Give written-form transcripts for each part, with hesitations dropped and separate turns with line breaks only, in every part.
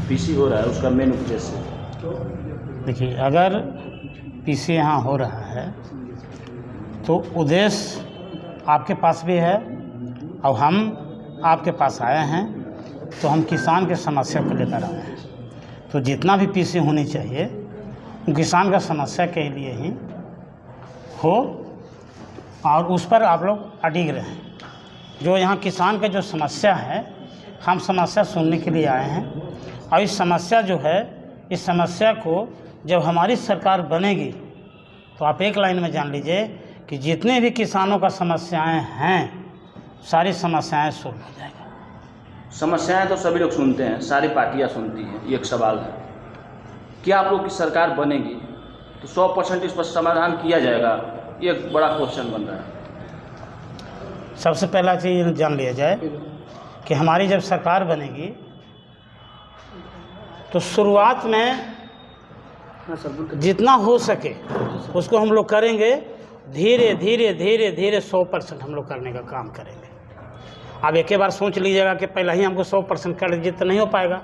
PC हो रहा है उसका मेन उद्देश्य?
देखिए, अगर पीसी यहाँ हो रहा है तो उद्देश्य आपके पास भी है और हम आपके पास आए हैं, तो हम किसान के समस्या को लेकर आए हैं। तो जितना भी पीसी होनी चाहिए वो किसान का समस्या के लिए ही हो और उस पर आप लोग अडिग रहें। जो यहाँ किसान का जो समस्या है, हम समस्या सुनने के लिए आए हैं और इस समस्या जो है, इस समस्या को जब हमारी सरकार बनेगी तो आप एक लाइन में जान लीजिए कि जितने भी किसानों का समस्याएं हैं सारी समस्याएं सॉल्व हो जाएगा।
समस्याएं तो सभी लोग सुनते हैं, सारी पार्टियां सुनती हैं। ये एक सवाल है, क्या आप लोग की सरकार बनेगी तो 100% इस पर समाधान किया जाएगा? ये एक बड़ा क्वेश्चन बन रहा है।
सबसे पहला चीज़ जान लिया जाए कि हमारी जब सरकार बनेगी तो शुरुआत में जितना हो सके उसको हम लोग करेंगे। धीरे धीरे धीरे धीरे 100% हम लोग करने का काम करेंगे। अब एक बार सोच लीजिएगा कि पहले ही हमको 100% कर लीजिए तो नहीं हो पाएगा,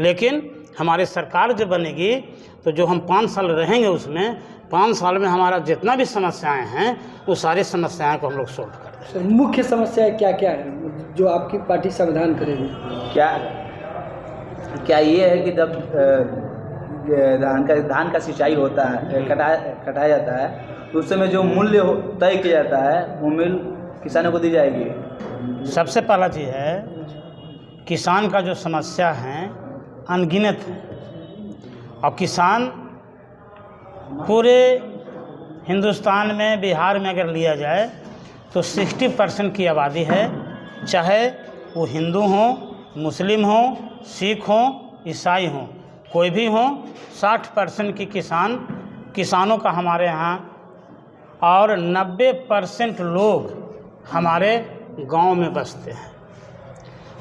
लेकिन हमारी सरकार जब बनेगी तो जो हम 5 साल रहेंगे उसमें 5 साल में हमारा जितना भी समस्याएं हैं वो सारी समस्याएं को हम लोग सोल्व कर देंगे।
सर, मुख्य समस्याएं क्या क्या है जो आपकी पार्टी समाधान करेगी?
क्या ये है कि जब धान का सिंचाई होता है, कटाया जाता है, तो उस समय जो मूल्य तय किया जाता है वो मूल्य किसानों को दी जाएगी?
सबसे पहला चीज़ है, किसान का जो समस्या है अनगिनत है और किसान पूरे हिंदुस्तान में, बिहार में अगर लिया जाए तो 60% की आबादी है। चाहे वो हिंदू हों, मुस्लिम हों, सिख हों, ईसाई हों, कोई भी हों, 60% की किसानों का हमारे यहाँ, और 90% लोग हमारे गांव में बसते हैं।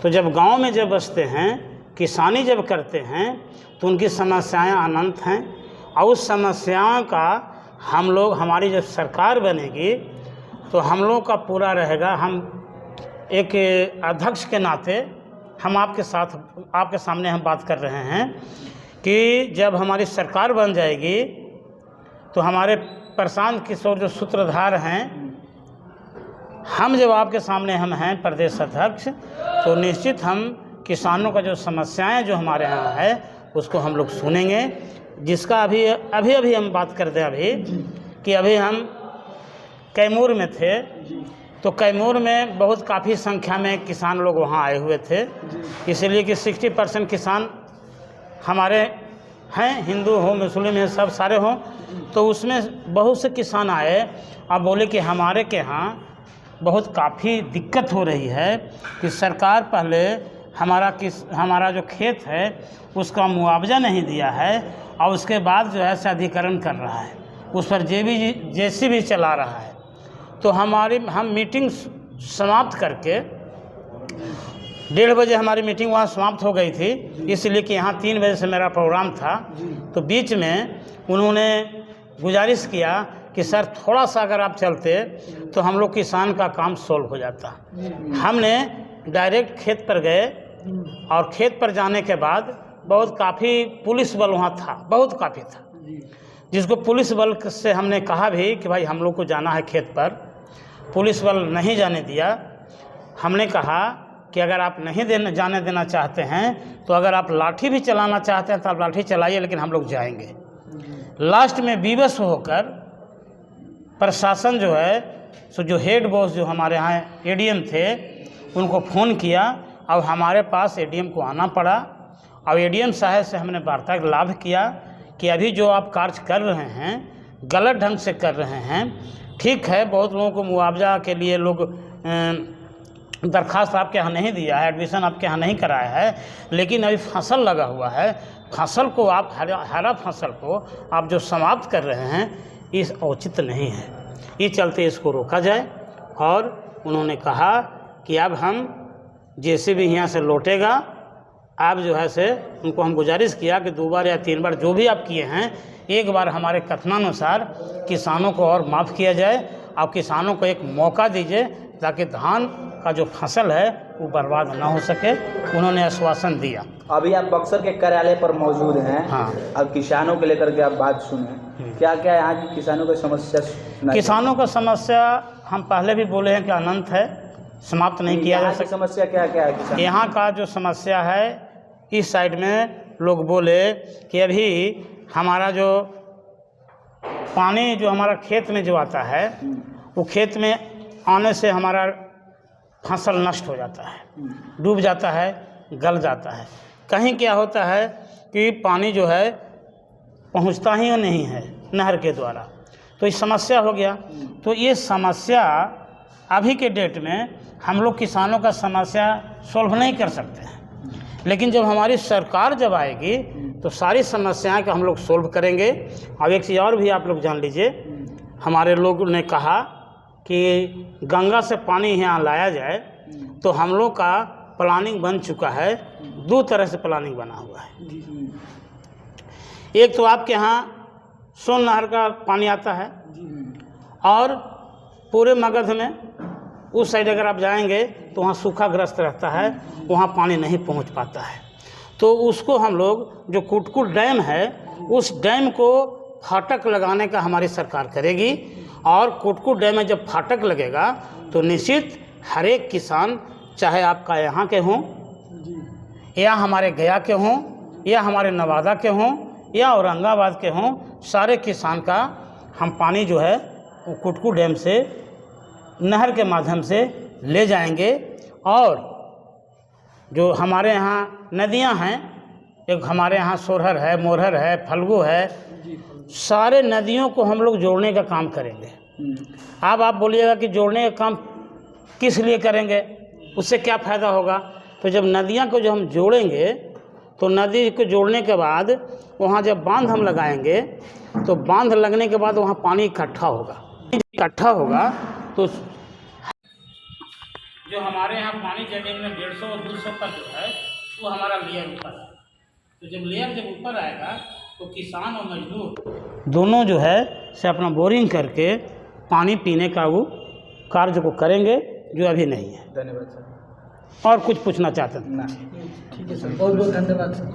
तो जब गांव में जब बसते हैं, किसानी जब करते हैं तो उनकी समस्याएं अनंत हैं और उस समस्याओं का हम लोग, हमारी जब सरकार बनेगी तो हम लोग का पूरा रहेगा। हम एक अध्यक्ष के नाते हम आपके सामने हम बात कर रहे हैं कि जब हमारी सरकार बन जाएगी तो हमारे प्रशांत किशोर जो सूत्रधार हैं, हम जब आपके सामने हम हैं प्रदेश अध्यक्ष, तो निश्चित हम किसानों का जो समस्याएं जो हमारे यहाँ है उसको हम लोग सुनेंगे। जिसका अभी हम बात करते हैं अभी कि अभी हम कैमूर में थे, तो कैमूर में बहुत काफ़ी संख्या में किसान लोग वहाँ आए हुए थे, इसलिए कि 60% किसान हमारे हैं, हिंदू हो, मुस्लिम हैं, सब सारे हों। तो उसमें बहुत से किसान आए और बोले कि हमारे के यहाँ बहुत काफ़ी दिक्कत हो रही है कि सरकार पहले हमारा जो खेत है उसका मुआवजा नहीं दिया है और उसके बाद जो है अधिग्रहण कर रहा है, उस पर जेसीबी चला रहा है। तो हम मीटिंग समाप्त करके 1:30 बजे हमारी मीटिंग वहाँ समाप्त हो गई थी, इसलिए कि यहाँ 3 बजे से मेरा प्रोग्राम था। तो बीच में उन्होंने गुजारिश किया कि सर थोड़ा सा अगर आप चलते तो हम लोग किसान का काम सॉल्व हो जाता। हमने डायरेक्ट खेत पर गए और खेत पर जाने के बाद बहुत काफ़ी पुलिस बल वहाँ था, बहुत काफ़ी था, जिसको पुलिस बल से हमने कहा भी कि भाई हम लोग को जाना है खेत पर। पुलिस बल नहीं जाने दिया। हमने कहा कि अगर आप नहीं जाने देना चाहते हैं तो अगर आप लाठी भी चलाना चाहते हैं तो आप लाठी चलाइए, लेकिन हम लोग जाएंगे। लास्ट में विवश होकर प्रशासन जो है, सो जो हेड बॉस जो हमारे यहाँ एडीएम थे, उनको फ़ोन किया और हमारे पास एडीएम को आना पड़ा और एडीएम साहब से हमने वार्तालाप किया कि अभी जो आप कार्य कर रहे हैं गलत ढंग से कर रहे हैं। ठीक है, बहुत लोगों को मुआवजा के लिए लोग दरख्वास्त आपके यहाँ नहीं दिया है, एडमिशन आपके यहाँ नहीं कराया है, लेकिन अभी फसल लगा हुआ है, फसल को आप हरा फसल को आप जो समाप्त कर रहे हैं इस उचित नहीं है, ये चलते इसको रोका जाए। और उन्होंने कहा कि अब हम जैसे भी यहाँ से लौटेगा, आप जो है से उनको हम गुजारिश किया कि 2 बार या 3 बार जो भी आप किए हैं, एक बार हमारे कथनानुसार किसानों को और माफ़ किया जाए और किसानों को एक मौका दीजिए ताकि धान का जो फसल है वो बर्बाद ना हो सके, उन्होंने आश्वासन दिया।
अभी आप बक्सर के कार्यालय पर मौजूद हैं।
हाँ।
अब किसानों को लेकर के आप बात सुने, क्या क्या यहाँ की किसानों की समस्या सुनाई?
किसानों का समस्या हम पहले भी बोले हैं कि अनंत है, समाप्त नहीं किया जा
यहाँ की
सकता।
समस्या क्या क्या है किसान?
यहाँ का जो समस्या है, इस साइड में लोग बोले कि अभी हमारा जो पानी जो हमारा खेत में जो आता है, वो खेत में आने से हमारा फसल नष्ट हो जाता है, डूब जाता है, गल जाता है। कहीं क्या होता है कि पानी जो है पहुंचता ही नहीं है नहर के द्वारा, तो ये समस्या हो गया। तो ये समस्या अभी के डेट में हम लोग किसानों का समस्या सॉल्व नहीं कर सकते हैं, लेकिन जब हमारी सरकार जब आएगी तो सारी समस्याएं का हम लोग सॉल्व करेंगे। अब एक चीज़ और भी आप लोग जान लीजिए, हमारे लोगों ने कहा कि गंगा से पानी यहाँ लाया जाए, तो हम लोग का प्लानिंग बन चुका है। 2 तरह से प्लानिंग बना हुआ है। एक तो आपके यहाँ सोन नहर का पानी आता है, और पूरे मगध में उस साइड अगर आप जाएंगे तो वहाँ सूखाग्रस्त रहता है, वहाँ पानी नहीं पहुँच पाता है। तो उसको हम लोग जो कुटकुट डैम है, उस डैम को फाटक लगाने का हमारी सरकार करेगी, और कुटकुट डैम में जब फाटक लगेगा तो निश्चित हर एक किसान, चाहे आपका यहाँ के हों या हमारे गया के हों या हमारे नवादा के हों या औरंगाबाद के हों, सारे किसान का हम पानी जो है वो कुटकुट डैम से नहर के माध्यम से ले जाएंगे। और जो हमारे यहाँ नदियाँ हैं, एक हमारे यहाँ सोरहर है, मोरहर है, फल्गु है, सारे नदियों को हम लोग जोड़ने का काम करेंगे। अब आप बोलिएगा कि जोड़ने का काम किस लिए करेंगे, उससे क्या फ़ायदा होगा? तो जब नदियाँ को जो हम जोड़ेंगे, तो नदी को जोड़ने के बाद वहाँ जब बांध हम लगाएंगे, तो बांध लगने के बाद वहाँ पानी इकट्ठा होगा तो जो हमारे यहाँ पानी जमीन में 150 और 200 तक जो है वो हमारा लेयर ऊपर है। तो जब लेयर जब ऊपर आएगा तो किसान और मजदूर दोनों जो है से अपना बोरिंग करके पानी पीने का वो कार्य को करेंगे, जो अभी नहीं है।
धन्यवाद सर।
और कुछ पूछना चाहते हैं?
ना।
ठीक है सर, बहुत बहुत धन्यवाद सर।